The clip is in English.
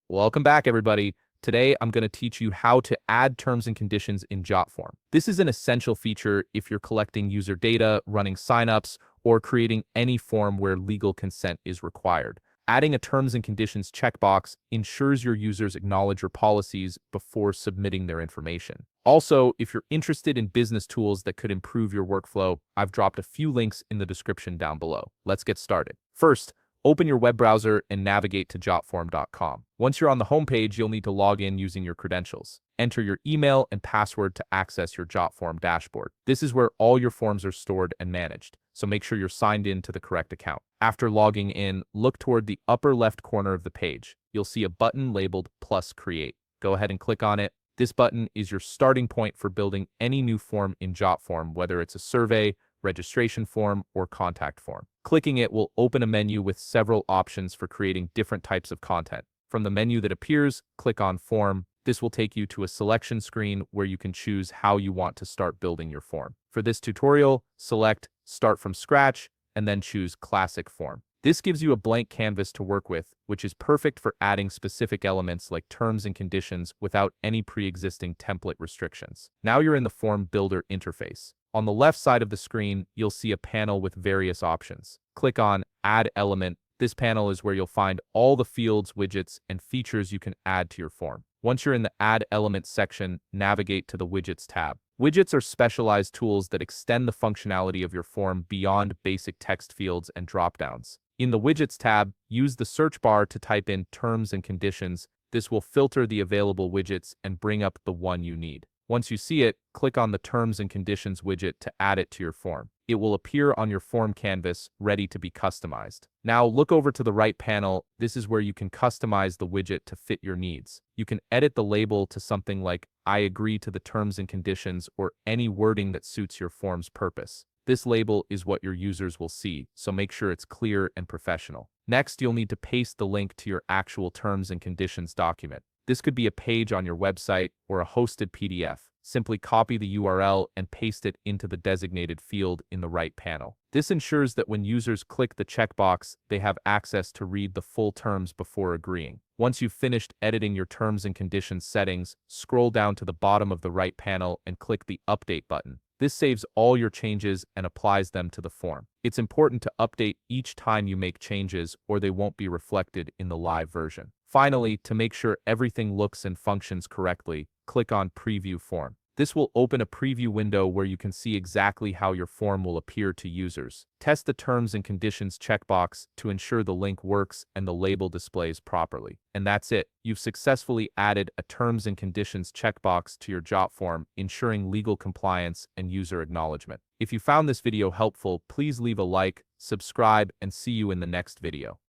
Welcome back, everybody. Today, I'm going to teach you how to add terms and conditions in Jotform. This is an essential feature if you're collecting user data, running signups, or creating any form where legal consent is required. Adding a terms and conditions checkbox ensures your users acknowledge your policies before submitting their information. Also, if you're interested in business tools that could improve your workflow, I've dropped a few links in the description down below. Let's get started. First, open your web browser and navigate to jotform.com. Once you're on the homepage, you'll need to log in using your credentials. Enter your email and password to access your Jotform dashboard. This is where all your forms are stored and managed, so make sure you're signed in to the correct account. After logging in, look toward the upper left corner of the page. You'll see a button labeled Plus Create. Go ahead and click on it. This button is your starting point for building any new form in Jotform, whether it's a survey, registration form, or contact form. Clicking it will open a menu with several options for creating different types of content. From the menu that appears, click on Form. This will take you to a selection screen where you can choose how you want to start building your form. For this tutorial, select Start from Scratch and then choose Classic Form. This gives you a blank canvas to work with, which is perfect for adding specific elements like terms and conditions without any pre-existing template restrictions. Now you're in the Form Builder interface. On the left side of the screen, you'll see a panel with various options. Click on Add Element. This panel is where you'll find all the fields, widgets, and features you can add to your form. Once you're in the Add Element section, navigate to the Widgets tab. Widgets are specialized tools that extend the functionality of your form beyond basic text fields and dropdowns. In the Widgets tab, use the search bar to type in terms and conditions. This will filter the available widgets and bring up the one you need. Once you see it, click on the Terms and Conditions widget to add it to your form. It will appear on your form canvas, ready to be customized. Now look over to the right panel. This is where you can customize the widget to fit your needs. You can edit the label to something like "I agree to the terms and conditions" or any wording that suits your form's purpose. This label is what your users will see, so make sure it's clear and professional. Next, you'll need to paste the link to your actual terms and conditions document. This could be a page on your website or a hosted PDF. Simply copy the URL and paste it into the designated field in the right panel. This ensures that when users click the checkbox, they have access to read the full terms before agreeing. Once you've finished editing your terms and conditions settings, scroll down to the bottom of the right panel and click the Update button. This saves all your changes and applies them to the form. It's important to update each time you make changes or they won't be reflected in the live version. Finally, to make sure everything looks and functions correctly, click on Preview Form. This will open a preview window where you can see exactly how your form will appear to users. Test the Terms and Conditions checkbox to ensure the link works and the label displays properly. And that's it. You've successfully added a Terms and Conditions checkbox to your Jotform, ensuring legal compliance and user acknowledgement. If you found this video helpful, please leave a like, subscribe, and see you in the next video.